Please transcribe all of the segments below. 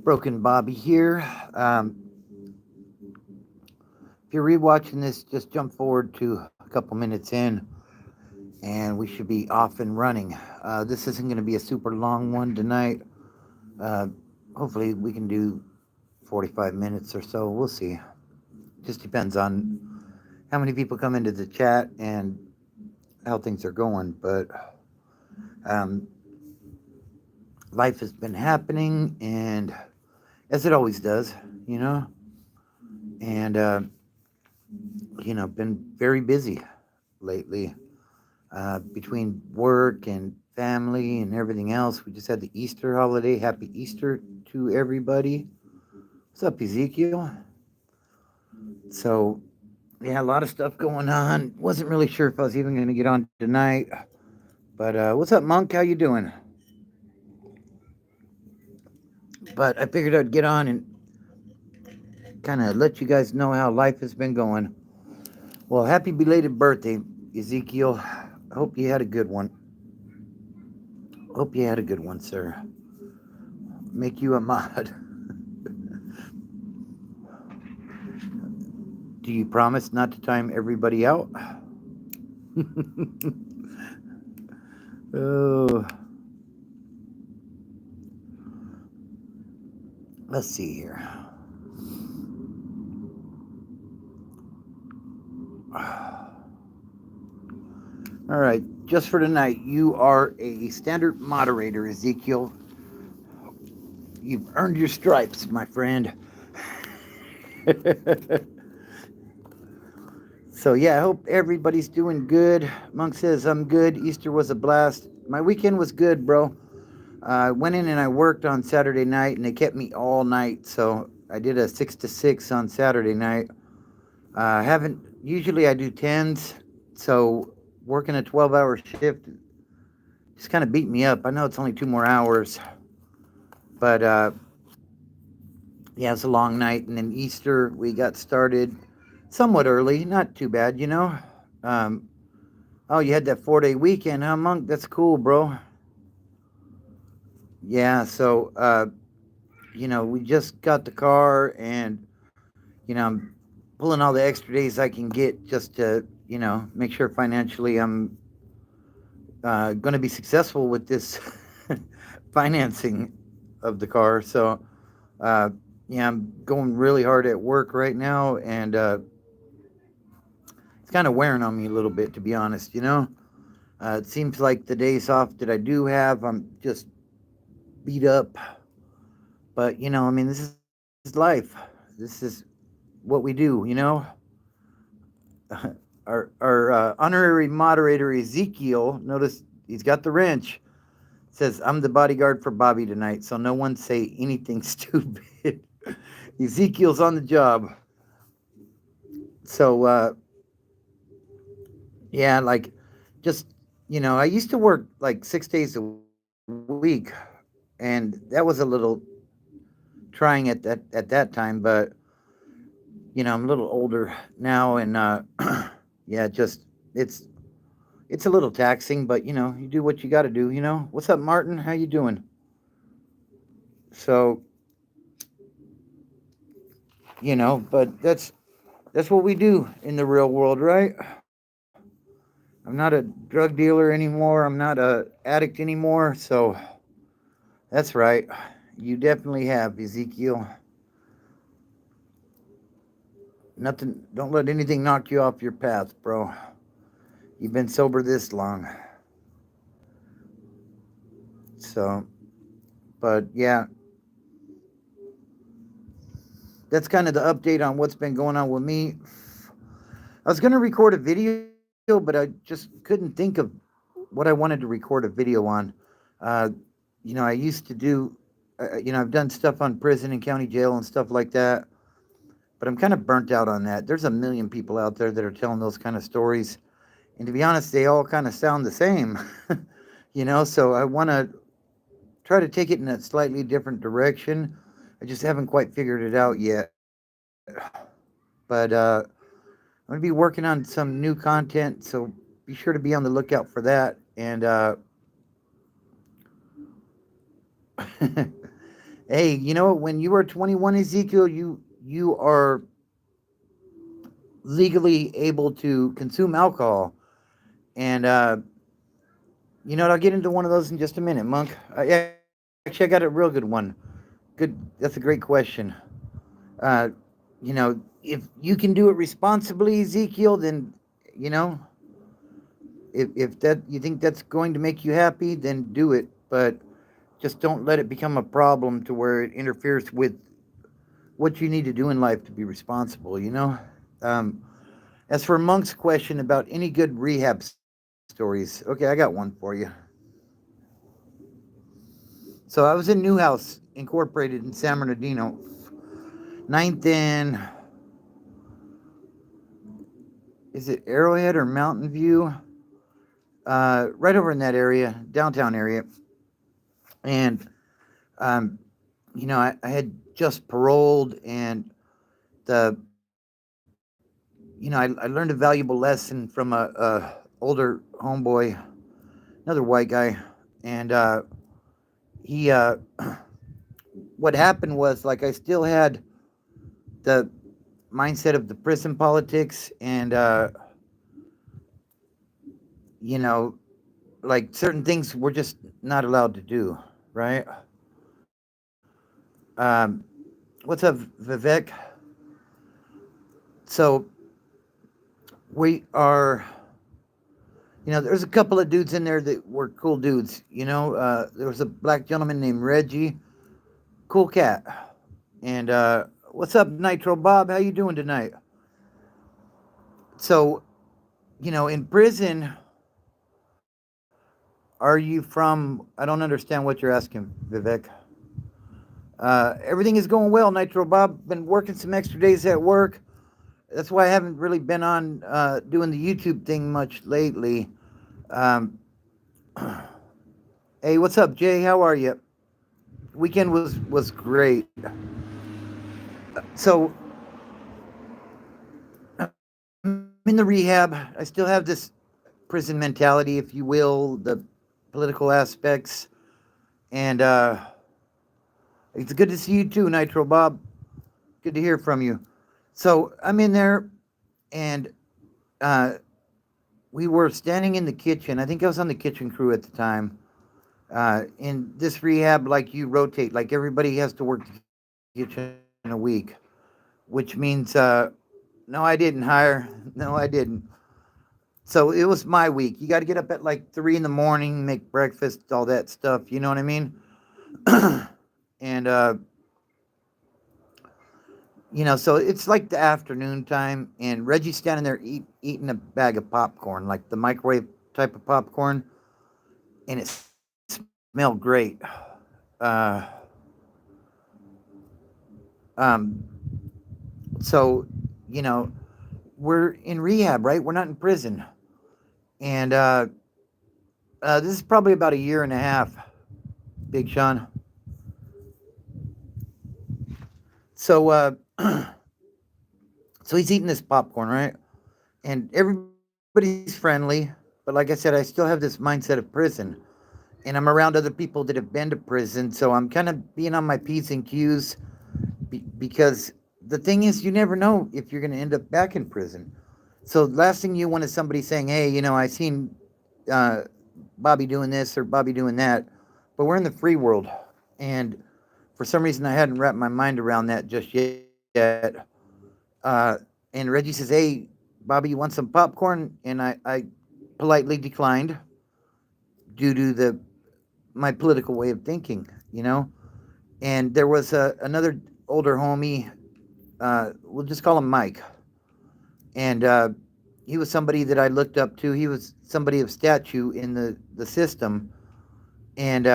Broken Bobby here. If you're rewatching this, just jump forward to a couple minutes in, and we should be off and running. This isn't going to be a super long one tonight. Uh, Hopefully, we can do 45 minutes or so. We'll see. Just depends on how many people come into the chat and how things are going. But um, life has been happening, and as it always does, you know, and been very busy lately between work and family and everything else. We just had the Easter holiday. Happy Easter to everybody. What's up, Ezekiel? So, yeah, a lot of stuff going on. Wasn't really sure if I was even going to get on tonight. But what's up, Monk? How you doing? But I figured I'd get on and kind of let you guys know how life has been going. Well, happy belated birthday, Ezekiel. I hope you had a good one. Hope you had a good one, sir. Make you a mod. Do you promise not to time everybody out? Oh, let's see here. All right, just for tonight, you are a standard moderator, Ezekiel. You've earned your stripes, my friend. So, yeah, I hope everybody's doing good. Monk says, I'm good. Easter was a blast. My weekend was good, bro. I went in and I worked on Saturday night, and they kept me all night. So, I did a 6 to 6 on Saturday night. Haven't, usually I do 10s. So, working a 12-hour shift just kind of beat me up. I know it's only 2 more hours, but yeah, it's a long night. And then Easter, we got started somewhat early, not too bad, you know. Um, oh, you had that 4 day weekend, huh, Monk? That's cool, bro. Yeah, so, we just got the car, and, I'm pulling all the extra days I can get just to, make sure financially I'm going to be successful with this financing of the car. So, uh, yeah, I'm going really hard at work right now, and it's kind of wearing on me a little bit, to be honest. It seems like the days off that I do have, I'm just beat up. But I mean, this is life. This is what we do. Our honorary moderator Ezekiel, notice he's got the wrench. Says I'm the bodyguard for Bobby tonight, so no one say anything stupid. Ezekiel's on the job. So yeah, like just I used to work like 6 days a week, and that was a little trying at that time. But I'm a little older now, and yeah, just it's it's a little taxing. But you do what you got to do. What's up, Martin? How you doing? So but that's what we do in the real world, right? I'm not a drug dealer anymore. I'm not a addict anymore. So that's right. You definitely have, Ezekiel. Nothing. Don't let anything knock you off your path, bro. You've been sober this long. So, but yeah, that's kind of the update on what's been going on with me. I was going to record a video, but I just couldn't think of what I wanted to record a video on. Uh, I used to do, I've done stuff on prison and county jail and stuff like that, but I'm kind of burnt out on that. There's a million people out there that are telling those kind of stories. And to be honest, they all kind of sound the same, so I want to try to take it in a slightly different direction. I just haven't quite figured it out yet. But I'm going to be working on some new content, so be sure to be on the lookout for that. And Hey, you know what? When you are 21, Ezekiel, you are legally able to consume alcohol. And you know what? I'll get into one of those in just a minute, Monk. Actually, I got a real good one. Good. That's a great question. Uh, you know, if you can do it responsibly, Ezekiel, then you know, if that you think that's going to make you happy, then do it. But just don't let it become a problem to where it interferes with what you need to do in life to be responsible. You know. Um, as for Monk's question about any good rehab stories, okay, I got one for you. So I was in Newhouse Incorporated in San Bernardino, Ninth and is it Arrowhead or Mountain View? Right over in that area, downtown area. And, um, you know, I had just paroled, and the, you know, I learned a valuable lesson from a older homeboy, another white guy. And he, what happened was, like, I still had the mindset of the prison politics, and, you know, like certain things we're just not allowed to do, right? Um, what's up, Vivek? So we are, you know, there's a couple of dudes in there that were cool dudes. You know, there was a black gentleman named Reggie, cool cat. And what's up, Nitro Bob? How you doing tonight? So, you know, in prison, are you from? I don't understand what you're asking, Vivek. Everything is going well, Nitro Bob. Been working some extra days at work. That's why I haven't really been on doing the YouTube thing much lately. Um, hey, what's up, Jay? How are you? Weekend was great. So I'm in the rehab. I still have this prison mentality, if you will, the political aspects, and it's good to see you too, Nitro Bob. Good to hear from you. So I'm in there, and uh, we were standing in the kitchen. I think I was on the kitchen crew at the time. In this rehab, like you rotate, like everybody has to work the kitchen a week, which means no, I didn't hire. No, I didn't. So it was my week. You got to get up at like 3 in the morning, make breakfast, all that stuff. You know what I mean? And you know, so it's like the afternoon time, and Reggie's standing there eating a bag of popcorn, like the microwave type of popcorn, and it smelled great. Uh, um, so you know, we're in rehab, right? We're not in prison, and this is probably about a year and a half, Big Sean. So so he's eating this popcorn, right? And everybody's friendly, but like I said, I still have this mindset of prison, and I'm around other people that have been to prison, so I'm kind of being on my P's and Q's because the thing is, you never know if you're going to end up back in prison. So last thing you want is somebody saying, "Hey, you know, I seen uh, Bobby doing this or Bobby doing that," but we're in the free world, and for some reason, I hadn't wrapped my mind around that just yet. And Reggie says, "Hey, Bobby, you want some popcorn?" And I politely declined due to the my political way of thinking, you know. And there was another older homie, we'll just call him Mike, and he was somebody that I looked up to. He was somebody of statue in the system, and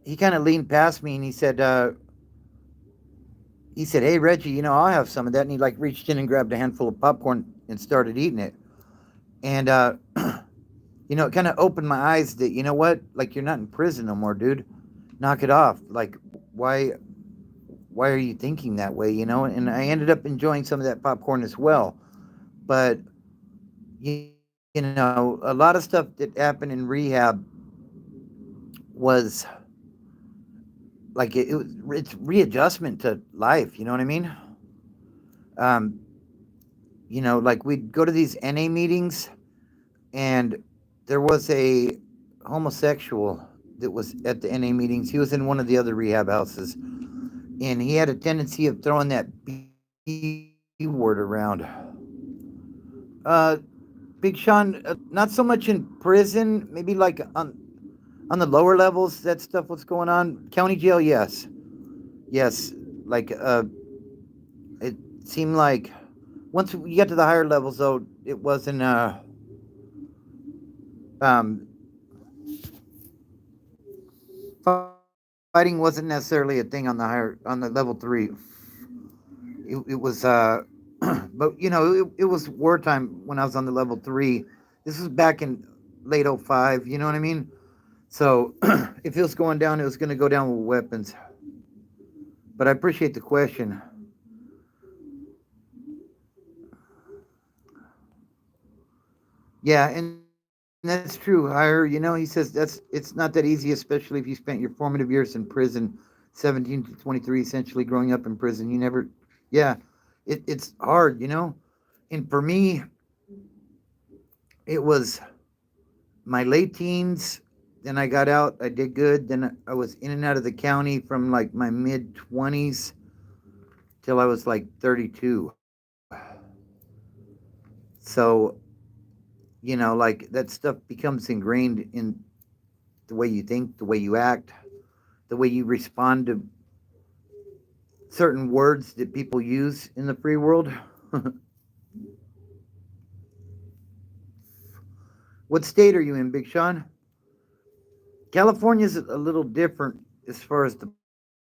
he kind of leaned past me and he said, "Hey Reggie, you know, I'll have some of that." And he like reached in and grabbed a handful of popcorn and started eating it. And you know, it kind of opened my eyes that, you know what, like, you're not in prison no more, dude. Knock it off. Like, why why are you thinking that way? You know. And I ended up enjoying some of that popcorn as well. But you know, a lot of stuff that happened in rehab was like it's readjustment to life. You know what I mean? Um, like we'd go to these NA meetings, and there was a homosexual that was at the NA meetings. He was in one of the other rehab houses, and he had a tendency of throwing that B word around. Uh, Big Sean, not so much in prison, maybe like on the lower levels. That stuff. What's going on? County jail, yes, yes. Like it seemed like once you got to the higher levels, though, it wasn't. Um, Fighting wasn't necessarily a thing on the level 3. It was but it was wartime when I was on the level 3. This was back in late '05. You know what I mean? So if it was going down, it was going to go down with weapons. But I appreciate the question. Yeah, and that's true. Hire, he says it's not that easy, especially if you spent your formative years in prison, 17 to 23, essentially growing up in prison. You never, yeah, it's hard. And for me, it was my late teens. Then I got out. I did good. Then I was in and out of the county from like my mid 20s till I was like 32. So, like that stuff becomes ingrained in the way you think, the way you act, the way you respond to certain words that people use in the free world. What state are you in, Big Sean? California's a little different as far as the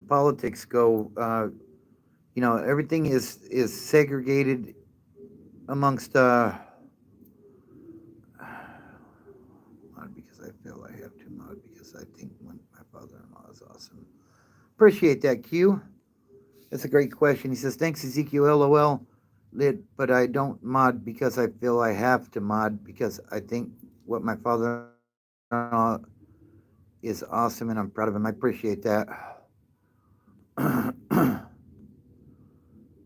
politics go. Everything is segregated amongst mod because I feel I have to mod because I think my father-in-law is awesome. Appreciate that, Q. That's a great question. He says, "Thanks, Ezekiel. LOL. Lit, but I don't mod because I feel I have to mod because I think what my father-in-law is awesome and I'm proud of him. I appreciate that."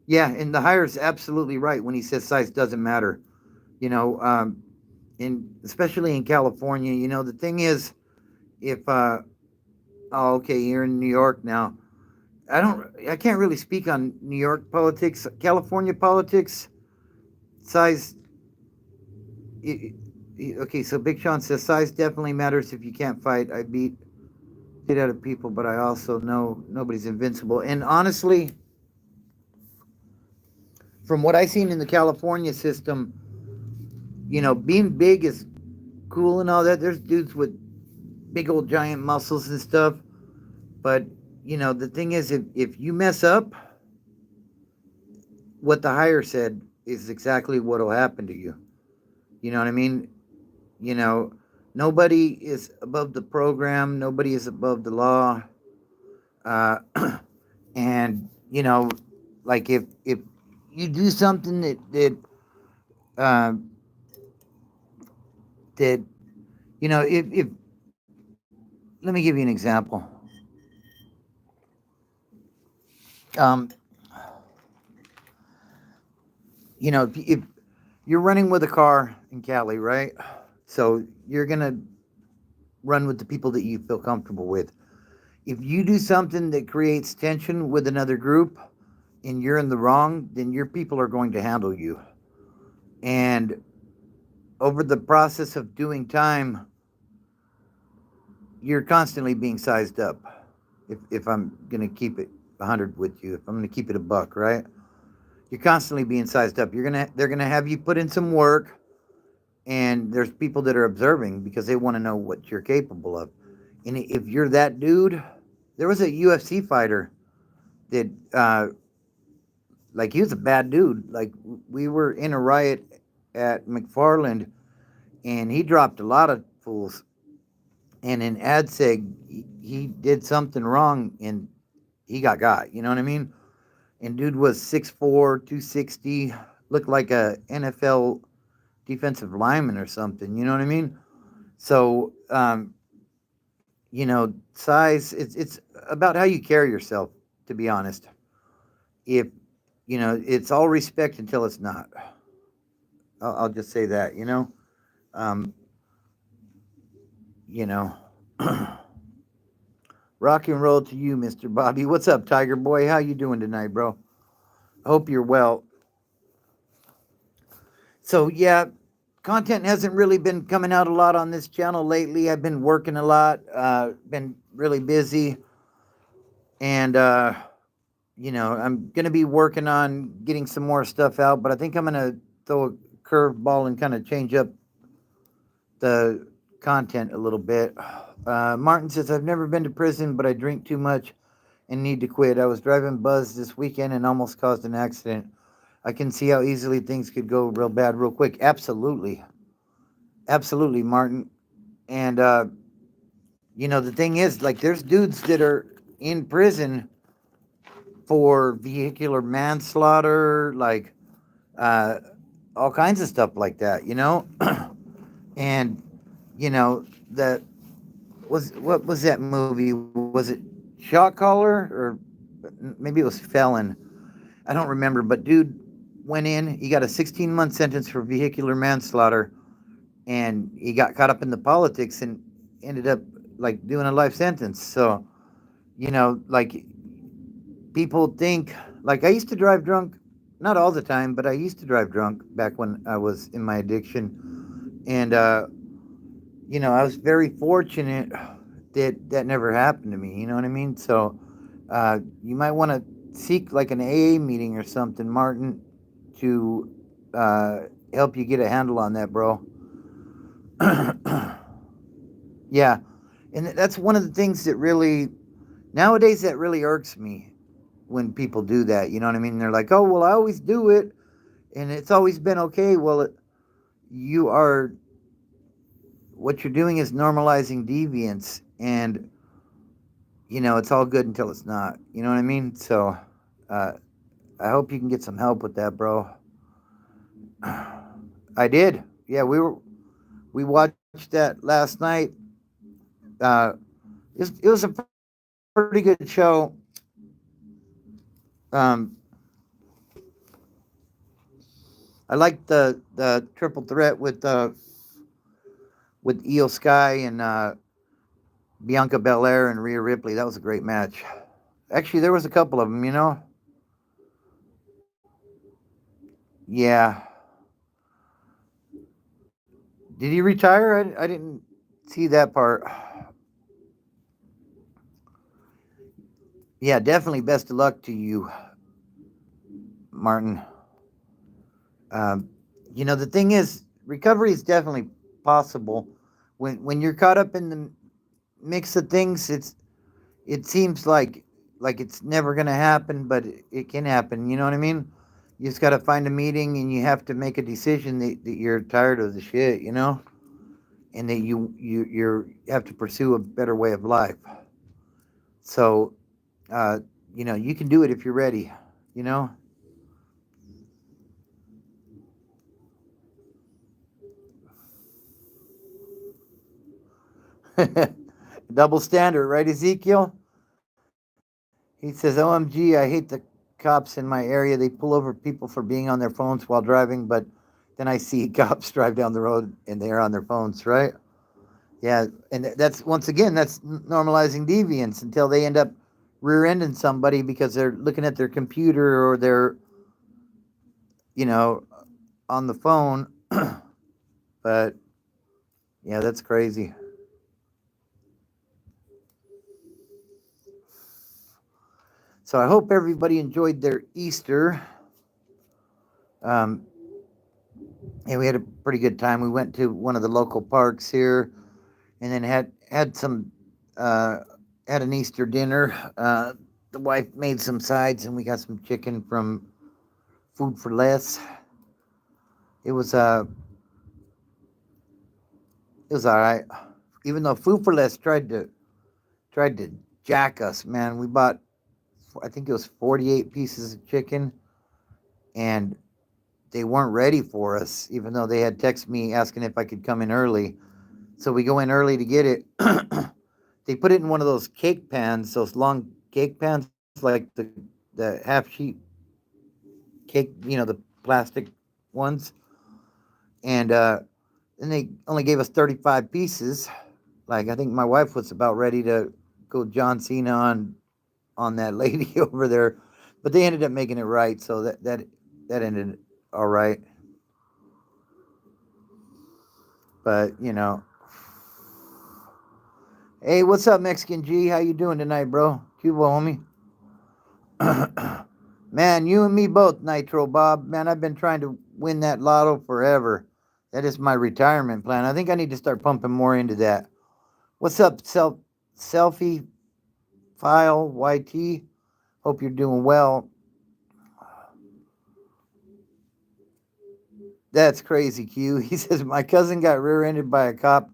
Yeah, and the hire is absolutely right when he says size doesn't matter. You know, um, especially in California. The thing is, if oh, okay, you're in New York now. I can't really speak on New York politics. California politics, size. Okay, so Big Sean says size definitely matters if you can't fight. I beat shit out of people, but I also know nobody's invincible. And honestly, from what I've seen in the California system, being big is cool and all that. There's dudes with big old giant muscles and stuff. But, the thing is, if you mess up, what the hire said is exactly what will happen to you. You know what I mean? You know, nobody is above the program, nobody is above the law. Uh, and, like if you do something uh, that if let me give you an example. Um, if you're running with a car in Cali, right? So you're gonna run with the people that you feel comfortable with. If you do something that creates tension with another group and you're in the wrong, then your people are going to handle you. And over the process of doing time, you're constantly being sized up. If I'm gonna keep it 100 with you, if I'm gonna keep it a buck, right? You're constantly being sized up. They're gonna have you put in some work, and there's people that are observing because they want to know what you're capable of. And if you're that dude, there was a UFC fighter that, like, he was a bad dude. Like, we were in a riot at McFarland, and he dropped a lot of fools. And in AdSeg, he did something wrong, and he got. You know what I mean? And dude was 6'4", 260, looked like a NFL defensive lineman or something. You know what I mean? So, size. It's about how you carry yourself. To be honest, if it's all respect until it's not. I'll just say that. Um, you know. Rock and roll to you, Mr. Bobby. What's up, Tiger Boy? How you doing tonight, bro? I hope you're well. So yeah, content hasn't really been coming out a lot on this channel lately. I've been working a lot, been really busy, and I'm gonna be working on getting some more stuff out. But I think I'm gonna throw a curveball and kind of change up the content a little bit. Martin says, I've never been to prison, but I drink too much and need to quit. I was driving buzzed this weekend and almost caused an accident. I can see how easily things could go real bad real quick. Absolutely. Absolutely, Martin. And, the thing is, like, there's dudes that are in prison for vehicular manslaughter, like, uh, all kinds of stuff like that. And, that what was that movie? Was it Shot Caller or maybe it was Felon? I don't remember, but dude went in. He got a 16-month sentence for vehicular manslaughter, and he got caught up in the politics and ended up like doing a life sentence. So, like people think like I used to drive drunk, not all the time, but I used to drive drunk back when I was in my addiction, and I was very fortunate that never happened to me. You know what I mean? So, you might want to seek like an AA meeting or something, Martin, to uh, help you get a handle on that, bro. Yeah, and that's one of the things that really nowadays that really irks me when people do that. You know what I mean? They're like, "Oh, well, I always do it, and it's always been okay." Well, you are what you're doing is normalizing deviance, and it's all good until it's not. You know what I mean? So, uh, I hope you can get some help with that, bro. I did. Yeah, we watched that last night. Uh, it was a pretty good show. Um, I liked the triple threat with Io Sky and Bianca Belair and Rhea Ripley. That was a great match. Actually, there was a couple of them. Yeah. Did he retire? I didn't see that part. Yeah, definitely best of luck to you, Martin. Um, the thing is, recovery is definitely possible. When you're caught up in the mix of things, it seems like it's never gonna happen, but it can happen. You know what I mean? You just gotta find a meeting, and you have to make a decision that you're tired of the shit. And that you have to pursue a better way of life. So, uh, you can do it if you're ready. You know. Double standard, right, Ezekiel? He says, OMG, I hate the cops in my area. They pull over people for being on their phones while driving, but then I see cops drive down the road and they're on their phones, right? Yeah, and that's, once again, that's normalizing deviance until they end up rear ending somebody because they're looking at their computer or they're, you know, on the phone. But yeah, that's crazy. So I hope everybody enjoyed their Easter. Um, and we had a pretty good time. We went to one of the local parks here, and then had some uh, had an Easter dinner. The wife made some sides, and we got some chicken from Food for Less. It was it was all right. Even though Food for Less tried to jack us, man. We bought, I think it was 48 pieces of chicken, and they weren't ready for us. Even though they had texted me asking if I could come in early, so we go in early to get it. they put it in one of those cake pans, those long cake pans, like the half sheet cake, the plastic ones, and then they only gave us 35 pieces. Like I think my wife was about ready to go John Cena on that lady over there, but they ended up making it right, so that ended all right. But hey, what's up, Mexican G? How you doing tonight, bro? Cuba, homie. Man, you and me both, Nitro Bob. Man, I've been trying to win that lotto forever. That is my retirement plan. I think I need to start pumping more into that. What's up, selfie file YT? Hope you're doing well. That's crazy, Q. He says my cousin got rear-ended by a cop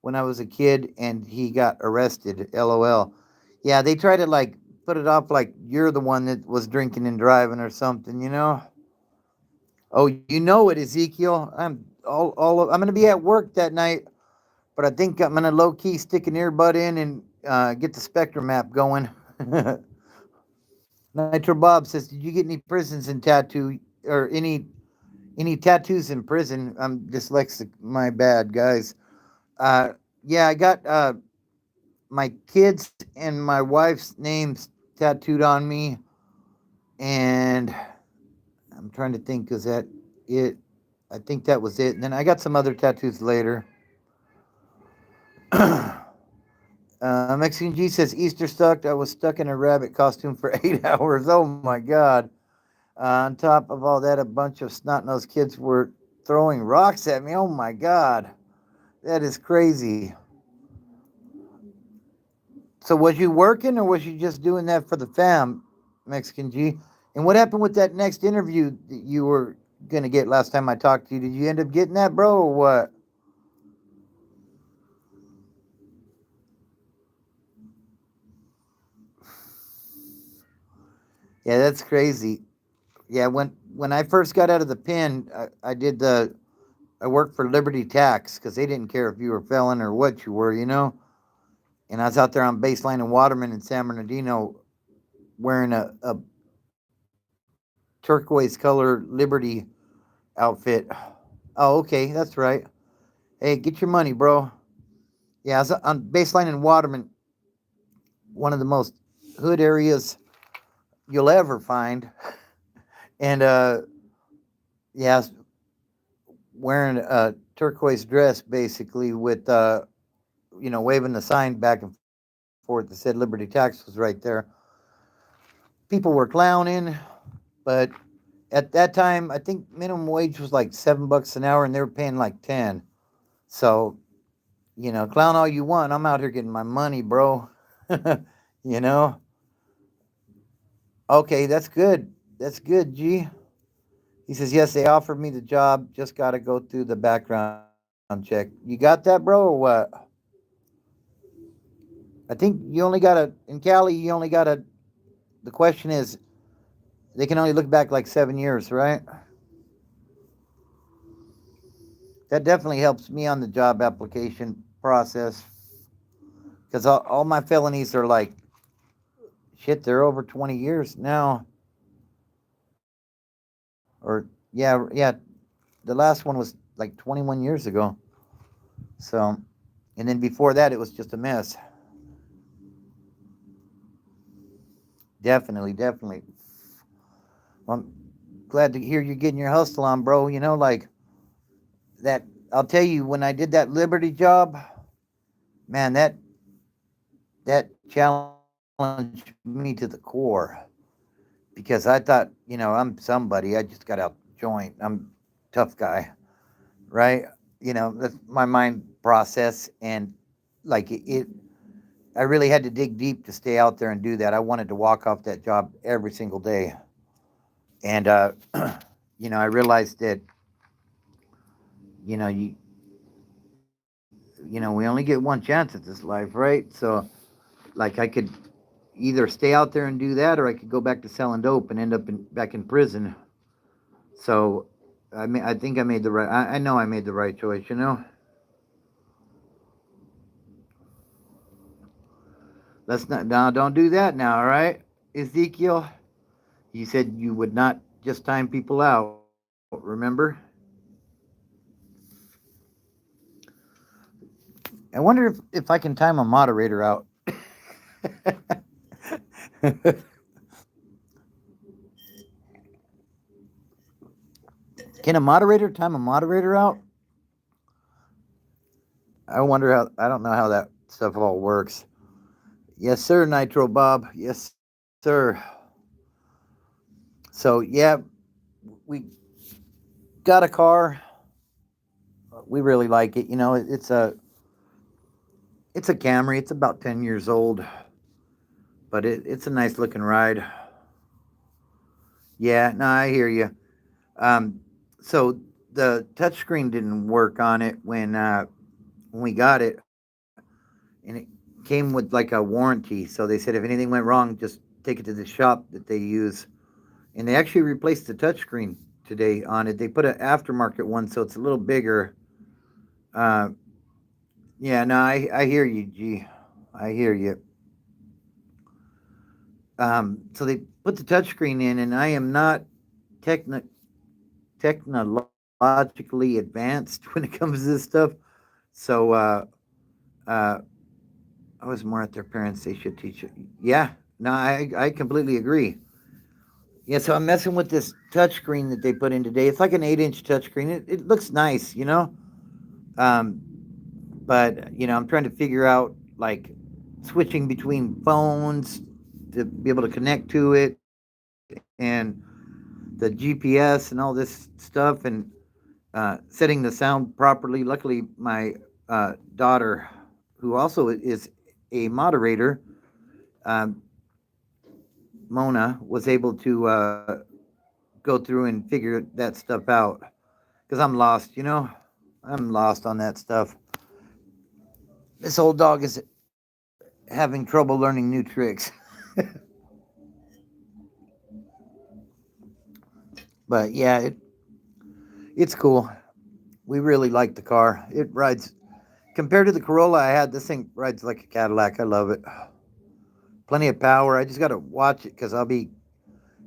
when I was a kid, and he got arrested. LOL. Yeah, they try to like put it off like you're the one that was drinking and driving or something. Oh, you know it, Ezekiel. I'm gonna be at work that night, but I think I'm gonna low key stick an earbud in and get the Spectrum app going. Nitro Bob says, "Did you get any prisons in tattoo or any tattoos in prison?" I'm dyslexic. My bad, guys. Yeah, I got my kids and my wife's names tattooed on me, and I'm trying to think. Is that it? I think that was it. And then I got some other tattoos later. Mexican G says Easter stuck. I was stuck in a rabbit costume for 8 hours. Oh my god! On top of all that, a bunch of snot nosed kids were throwing rocks at me. Oh my god, that is crazy. So was you working or was you just doing that for the fam, Mexican G? And what happened with that next interview that you were gonna get last time I talked to you? Did you end up getting that, bro, or what? Yeah, that's crazy. Yeah, when I first got out of the pen, I worked for Liberty Tax because they didn't care if you were a felon or what you were. And I was out there on Baseline and Waterman in San Bernardino wearing a turquoise color Liberty outfit. Oh, okay, that's right. Hey, get your money, bro. Yeah, I was on Baseline and Waterman, one of the most hood areas you'll ever find. And yeah, I was wearing a turquoise dress basically with waving the sign back and forth that said Liberty Tax was right there. People were clowning, but at that time, I think minimum wage was like $7 an hour, and they were paying like 10. So, clown all you want. I'm out here getting my money, bro. you know. Okay, that's good. That's good, G. He says, yes, they offered me the job. Just got to go through the background check. You got that, bro, or what? I think you only got in Cali, you only got the question is, they can only look back like 7 years, right? That definitely helps me on the job application process because all my felonies are like, shit, they're over 20 years now. Or, yeah, the last one was like 21 years ago. So, and then before that, it was just a mess. Definitely, definitely. Well, I'm glad to hear you're getting your hustle on, bro. Like that. I'll tell you, when I did that Liberty job, man, that challenged me to the core because I thought, I'm somebody. I just got out joint. I'm tough guy, right? That's my mind process, and like I really had to dig deep to stay out there and do that. I wanted to walk off that job every single day, and I realized that you know you we only get one chance at this life, right? So like I could either stay out there and do that, or I could go back to selling dope and end up back in prison. So I think I made the right. I know I made the right choice. Let's not, now don't do that now, all right? Ezekiel, you said you would not just time people out, remember? I wonder if I can time a moderator out. Can a moderator time a moderator out? I wonder how, I don't know how that stuff all works. Yes, sir, Nitro Bob. Yes, sir. So, yeah, we got a car. We really like it. You know, it's a Camry. It's about 10 years old, but it's a nice looking ride. Yeah, no, I hear you. Um, so the touchscreen didn't work on it when we got it, and it came with like a warranty. So they said if anything went wrong, just take it to the shop that they use, and they actually replaced the touchscreen today on it. They put an aftermarket one, so it's a little bigger. Uh, yeah, no, I hear you, G. I hear you. So they put the touchscreen in, and I am not techni- technologically advanced when it comes to this stuff. So uh, I was more at their parents. They should teach it. Yeah, no, I completely agree. Yeah, so I'm messing with this touchscreen that they put in today. It's like an 8-inch touchscreen. It looks nice, you know. Um, but I'm trying to figure out like switching between phones to be able to connect to it, and the GPS and all this stuff, and setting the sound properly. Luckily, my daughter, who also is a moderator, um, Mona, was able to go through and figure that stuff out. Because I'm lost, I'm lost on that stuff. This old dog is having trouble learning new tricks. But yeah, it's cool. We really like the car. It rides compared to the Corolla I had. This thing rides like a Cadillac. I love it. Plenty of power. I just got to watch it because I'll be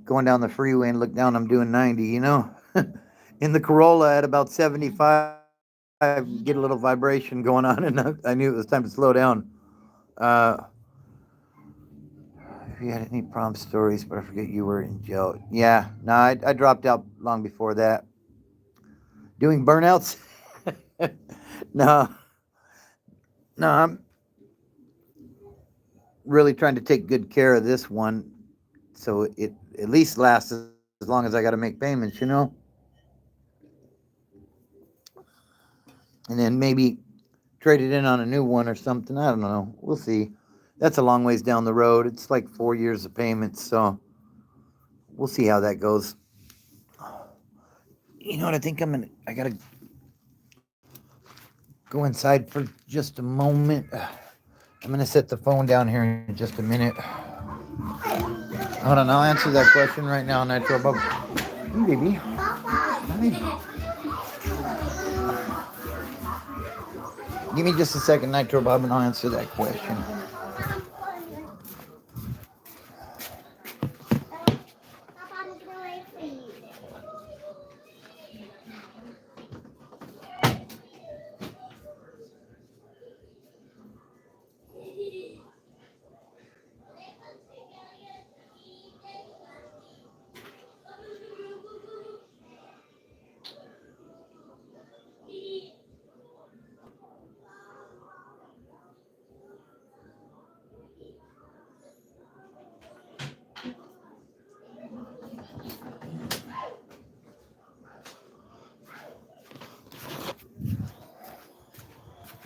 going down the freeway and look down. I'm doing 90. In the Corolla at about 75, get a little vibration going on, and I knew it was time to slow down. Uh, if you had any prom stories, but I forget you were in jail. Yeah, no, I dropped out long before that. Doing burnouts? No, no, I'm really trying to take good care of this one so it at least lasts as long as I got to make payments. And then maybe trade it in on a new one or something. I don't know. We'll see. That's a long ways down the road. It's like 4 years of payments, so we'll see how that goes. You know what? I think I gotta go inside for just a moment. I'm gonna set the phone down here in just a minute. Hold on, I'll answer that question right now, Nitro Bub. Hey, baby. Hi. Give me just a second, Nitro Bob, and I'll answer that question.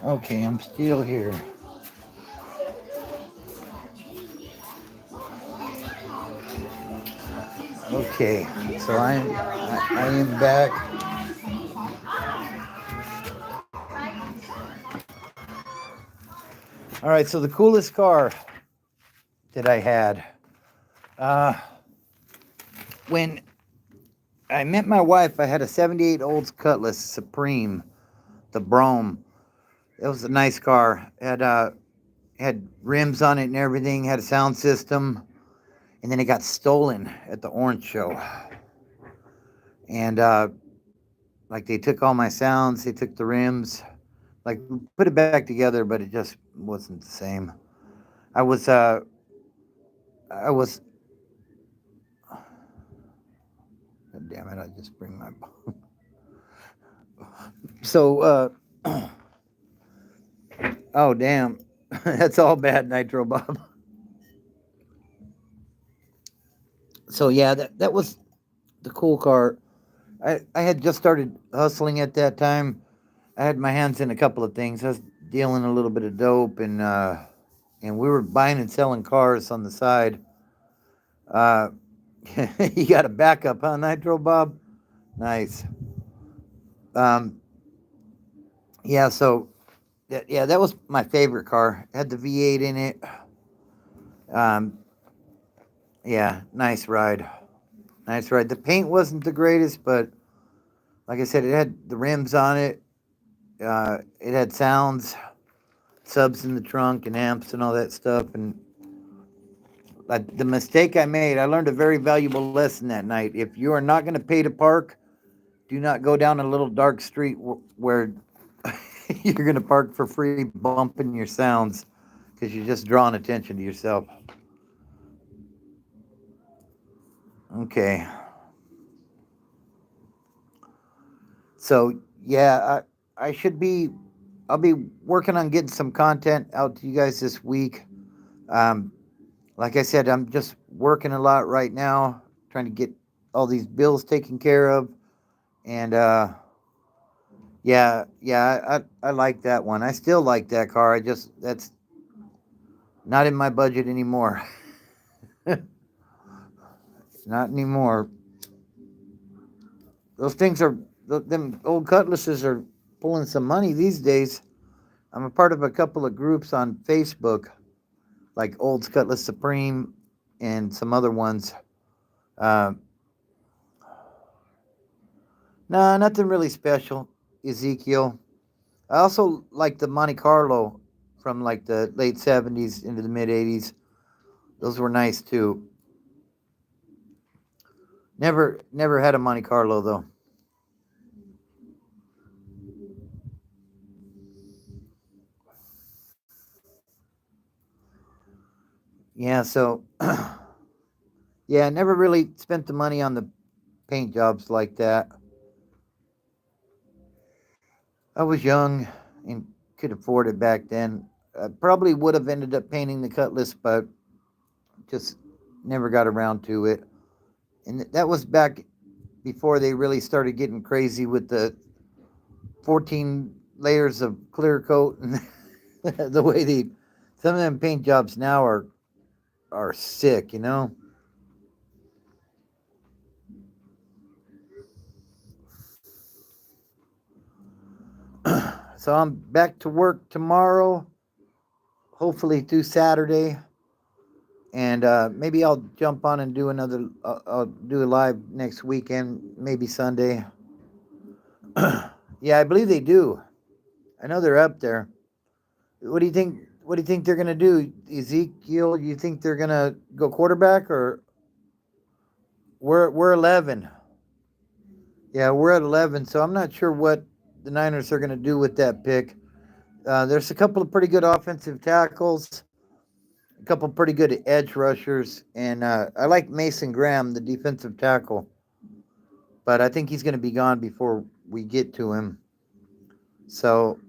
Okay, I'm still here. Okay, so I am back. All right, so the coolest car that I had. Uh, when I met my wife, I had a 78 Olds Cutlass Supreme, the Brougham. It was a nice car. Had had rims on it and everything, had a sound system, and then it got stolen at the Orange Show. And like they took all my sounds, they took the rims, like we put it back together, but it just wasn't the same. I was I was God damn it, I just bring my so oh damn. That's all bad, Nitro Bob. So yeah, that was the cool car. I had just started hustling at that time. I had my hands in a couple of things. I was dealing a little bit of dope, and we were buying and selling cars on the side. Uh, you got a backup, huh, Nitro Bob? Nice. Um, yeah. So yeah, that was my favorite car. It had the V8 in it. Um, yeah, nice ride. Nice ride. The paint wasn't the greatest, but like I said, it had the rims on it. It had sounds, subs in the trunk, and amps and all that stuff. And like the mistake I made, I learned a very valuable lesson that night. If you are not going to pay to park, do not go down a little dark street where you're going to park for free, bumping your sounds, because you're just drawing attention to yourself. Okay. So yeah, I should be. I'll be working on getting some content out to you guys this week. Um, like I said, I'm just working a lot right now, trying to get all these bills taken care of, and I like that one. I still like that car. That's not in my budget anymore. Not anymore. Those things are them old Cutlasses are pulling some money these days. I'm a part of a couple of groups on Facebook, like Old Cutlass Supreme and some other ones. Uh, no, nothing really special. Ezekiel. I also like the Monte Carlo from like the late 70s into the mid 80s. Those were nice too. Never had a Monte Carlo though. Yeah, so yeah, never really spent the money on the paint jobs like that. I was young and could afford it back then. I probably would have ended up painting the Cutlass, but just never got around to it. And that was back before they really started getting crazy with the 14 layers of clear coat and the way they some of them paint jobs now are sick, you know. So I'm back to work tomorrow, hopefully through Saturday, and maybe I'll jump on and do another. I'll do a live next weekend, maybe Sunday. Yeah, I believe they do. I know they're up there. What do you think? What do you think they're gonna do, Ezekiel? You think they're gonna go quarterback, or we're 11? Yeah, we're at 11, so I'm not sure what the Niners are gonna do with that pick. There's a couple of pretty good offensive tackles, a couple of pretty good edge rushers, and I like Mason Graham, the defensive tackle, but I think he's going to be gone before we get to him. So,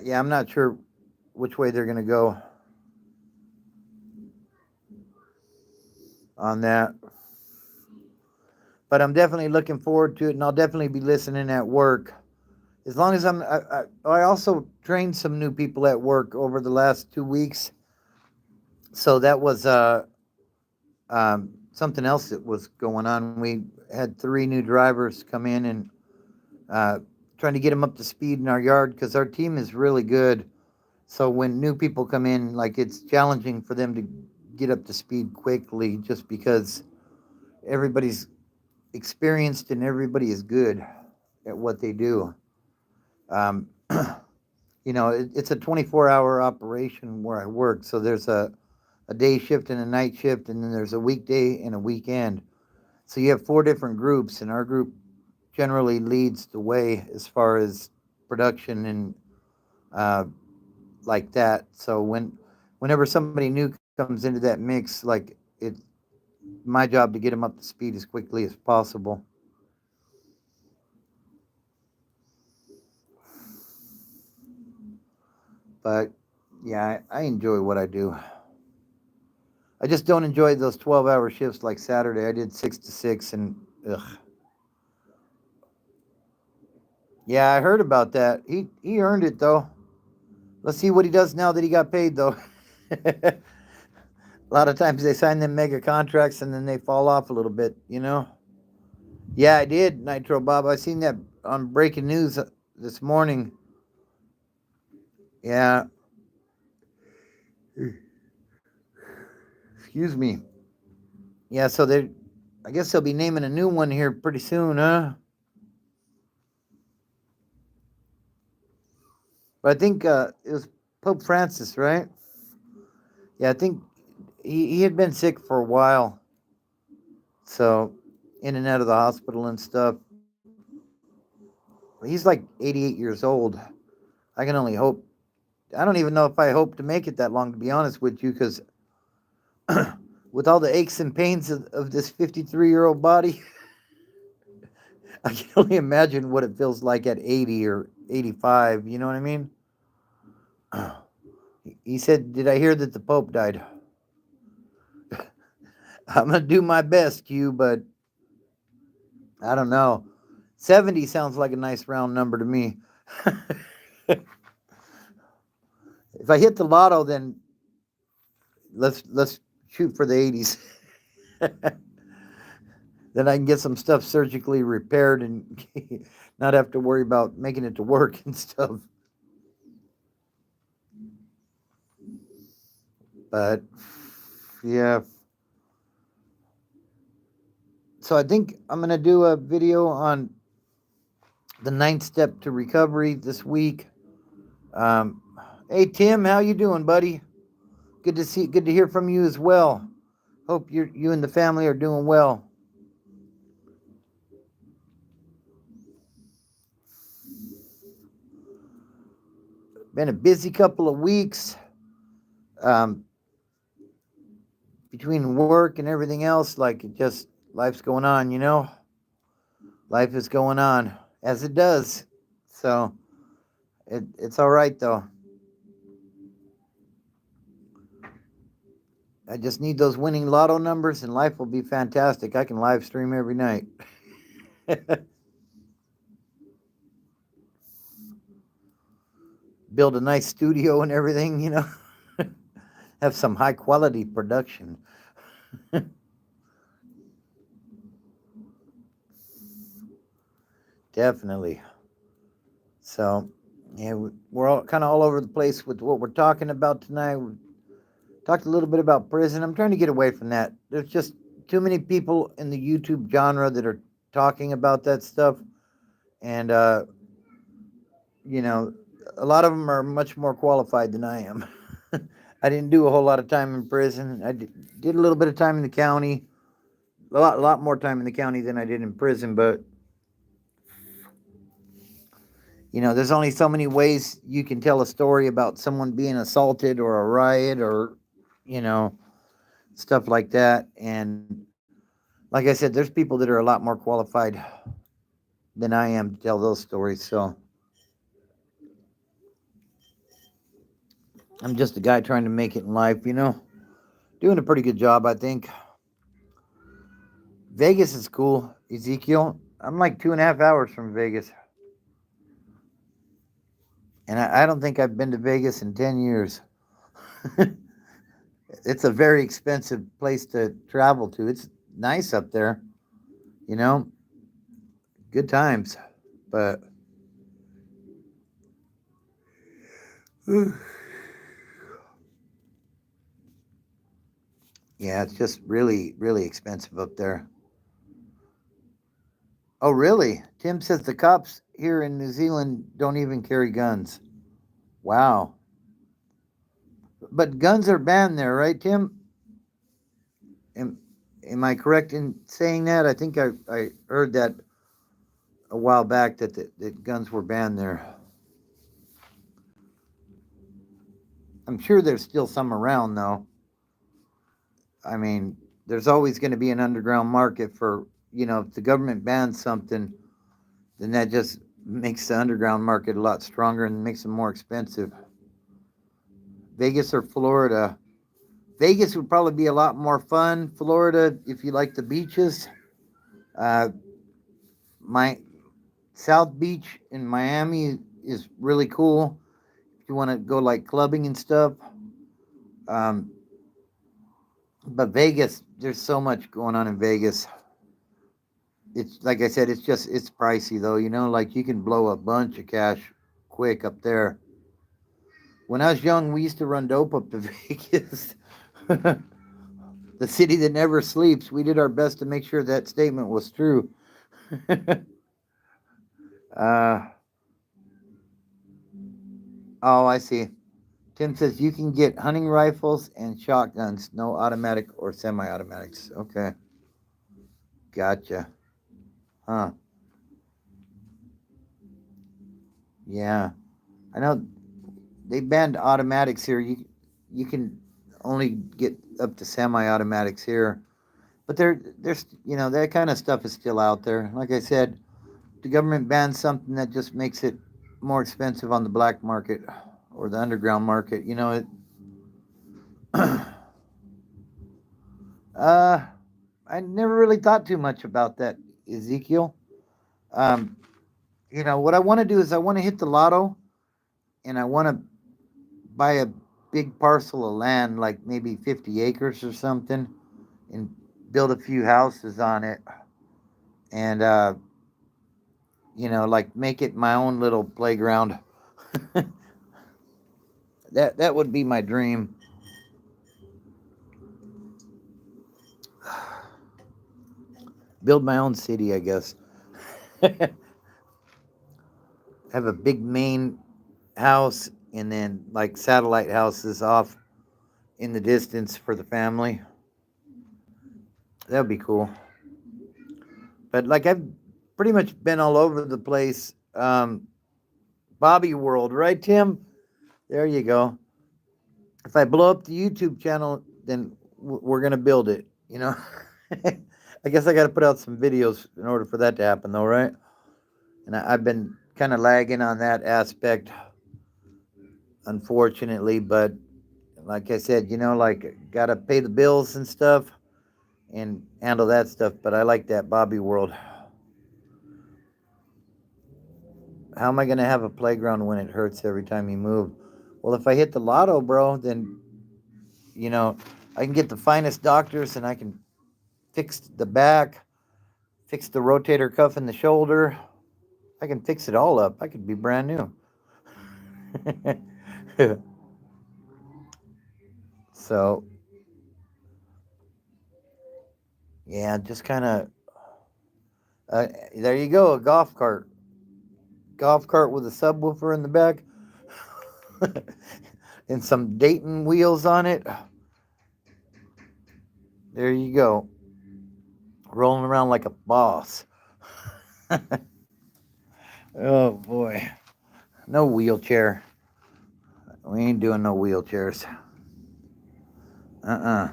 yeah, I'm not sure which way they're going to go on that. But I'm definitely looking forward to it, and I'll definitely be listening at work. As long as I also trained some new people at work over the last 2 weeks. So that was something else that was going on. We had 3 new drivers come in and uh, trying to get them up to speed in our yard because our team is really good. So when new people come in, like it's challenging for them to get up to speed quickly just because everybody's experienced and everybody is good at what they do. Um, it's a 24-hour operation where I work. So there's a day shift and a night shift, and then there's a weekday and a weekend. So you have four different groups, and our group generally leads the way as far as production and uh, like that. So whenever somebody new comes into that mix, like it's my job to get them up to speed as quickly as possible. But yeah, I enjoy what I do. I just don't enjoy those 12-hour shifts like Saturday. I did 6 to 6, and ugh. Yeah, I heard about that. He earned it though. Let's see what he does now that he got paid though. A lot of times they sign them mega contracts and then they fall off a little bit. Yeah, I did, Nitro Bob. I seen that on breaking news this morning. Yeah, excuse me. Yeah, so they, I guess they'll be naming a new one here pretty soon, huh? But I think it was Pope Francis, right? Yeah, I think he had been sick for a while, so in and out of the hospital and stuff. He's like 88 years old. I can only hope. I don't even know if I hope to make it that long, to be honest with you, because with all the aches and pains of this 53-year-old body, I can only imagine what it feels like at 80 or 85. You know what I mean? He said, "Did I hear that the Pope died?" I'm gonna do my best, Q, but I don't know. 70 sounds like a nice round number to me. If I hit the lotto, then let's shoot for the 80s. Then I can get some stuff surgically repaired and not have to worry about making it to work and stuff. But yeah, so I think I'm gonna do a video on the ninth step to recovery this week. Um, hey Tim, how you doing, buddy? Good to hear from you as well. Hope you and the family are doing well. Been a busy couple of weeks um, between work and everything else. Like it just life's going on. Life is going on as it does. So it's all right though. I just need those winning lotto numbers, and life will be fantastic. I can live stream every night. Build a nice studio and everything. Have some high quality production. Definitely. So, yeah, we're all kind of all over the place with what we're talking about tonight. We talked a little bit about prison. I'm trying to get away from that. There's just too many people in the YouTube genre that are talking about that stuff, and you know, a lot of them are much more qualified than I am. I didn't do a whole lot of time in prison. I did a little bit of time in the county, a lot more time in the county than I did in prison. But there's only so many ways you can tell a story about someone being assaulted or a riot or you know stuff like that. And like I said, there's people that are a lot more qualified than I am to tell those stories. So I'm just a guy trying to make it in life. Doing a pretty good job, I think. Vegas is cool, Ezekiel. I'm like 2.5 hours from Vegas. And I don't think I've been to Vegas in 10 years. It's a very expensive place to travel to. It's nice up there, you know, good times. But yeah, it's just really, really expensive up there. Oh, really? Tim says the cops here in New Zealand don't even carry guns. Wow. But guns are banned there, right, Tim? Am, am I correct in saying that? I think I heard that a while back that guns were banned there. I'm sure there's still some around, though. I mean, there's always going to be an underground market for, if the government bans something, then that just makes the underground market a lot stronger and makes it more expensive. Vegas or Florida? Vegas would probably be a lot more fun. Florida, if you like the beaches. Uh, my South Beach in Miami is really cool. If you want to go like clubbing and stuff. Um, but Vegas, there's so much going on in Vegas. It's like I said, it's pricey though. Like you can blow a bunch of cash quick up there. When I was young, we used to run dope up to Vegas. The city that never sleeps. We did our best to make sure that statement was true. uh, oh, I see. Tim says you can get hunting rifles and shotguns, no automatic or semi-automatics. Okay, gotcha. Huh? Yeah, I know they banned automatics here. You can only get up to semi-automatics here, but there's that kind of stuff is still out there. Like I said, the government bans something that just makes it more expensive on the black market or the underground market. uh, I never really thought too much about that, Ezekiel. Um, what I want to do is I want to hit the lotto and I want to buy a big parcel of land, like maybe 50 acres or something, and build a few houses on it, and like make it my own little playground. That would be my dream. Build my own city, I guess. Have a big main house and then like satellite houses off in the distance for the family. That would be cool. But like I've pretty much been all over the place. Bobby World, right, Tim? There you go. If I blow up the YouTube channel, then we're gonna build it. I guess I got to put out some videos in order for that to happen, though, right? And I've been kind of lagging on that aspect, unfortunately. But like I said, like gotta pay the bills and stuff and handle that stuff. But I like that Bobby World. How am I gonna have a playground when it hurts every time you move? Well, if I hit the lotto, bro, then you know I can get the finest doctors and I can fix the back, fix the rotator cuff in the shoulder. I can fix it all up. I could be brand new. So yeah, just kind of there you go, a golf cart with a subwoofer in the back and some Dayton wheels on it. There you go, rolling around like a boss. Oh boy, no wheelchair. We ain't doing no wheelchairs. Uh-uh.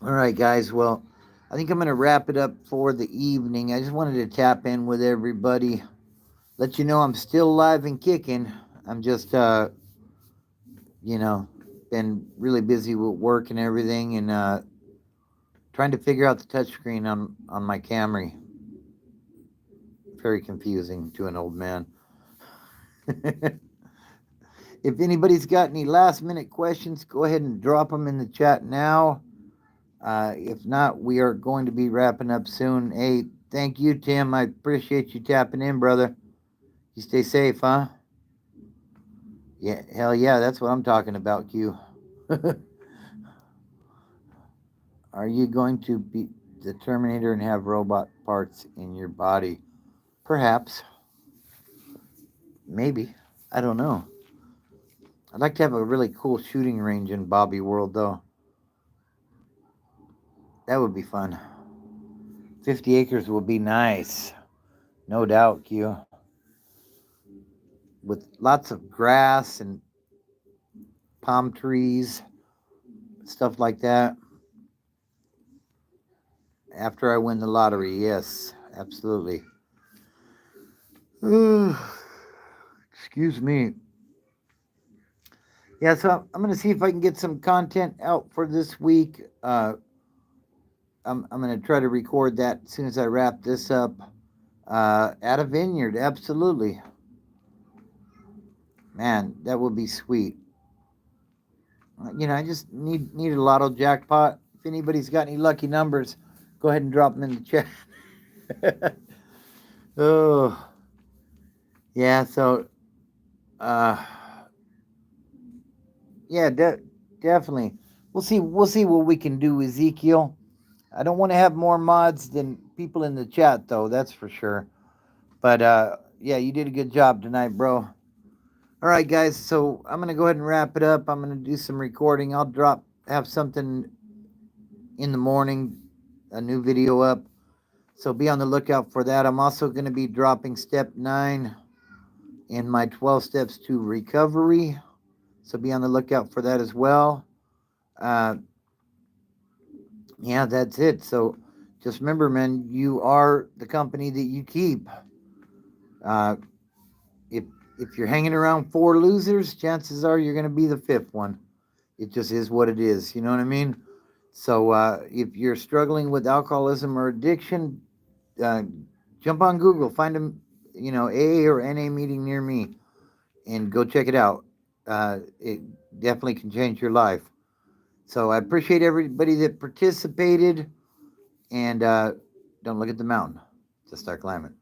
All right, guys. Well, I think I'm going to wrap it up for the evening. I just wanted to tap in with everybody, let you know I'm still alive and kicking. I'm just, you know, been really busy with work and everything, and trying to figure out the touchscreen on my Camry. Very confusing to an old man. If anybody's got any last minute questions, go ahead and drop them in the chat now. If not, we are going to be wrapping up soon. Hey, thank you, Tim. I appreciate you tapping in, brother. You stay safe, huh? Yeah, hell yeah, that's what I'm talking about, Q. Are you going to be the Terminator and have robot parts in your body? Perhaps. Maybe. I don't know. I'd like to have a really cool shooting range in Bobby World, though. That would be fun. 50 acres would be nice. No doubt, Q. With lots of grass and palm trees, stuff like that. After I win the lottery, yes, absolutely. Excuse me. Yeah, so I'm going to see if I can get some content out for this week. I'm going to try to record that as soon as I wrap this up. At a vineyard, absolutely. Man, that would be sweet. I just need a lotto jackpot. If anybody's got any lucky numbers, go ahead and drop them in the chat. Oh, yeah. So, yeah, definitely. We'll see. We'll see what we can do, Ezekiel. I don't want to have more mods than people in the chat, though. That's for sure. But yeah, you did a good job tonight, bro. All right, guys. So I'm gonna go ahead and wrap it up. I'm gonna do some recording. I'll have something in the morning, a new video up. So be on the lookout for that. I'm also going to be dropping step 9 in my 12 steps to recovery. So be on the lookout for that as well. Yeah, that's it. So just remember, man, you are the company that you keep. If you're hanging around 4 losers, chances are you're going to be the 5th one. It just is what it is. You know what I mean? So if you're struggling with alcoholism or addiction, jump on Google, find them, AA or NA meeting near me, and go check it out. It definitely can change your life. So I appreciate everybody that participated, and don't look at the mountain, just start climbing.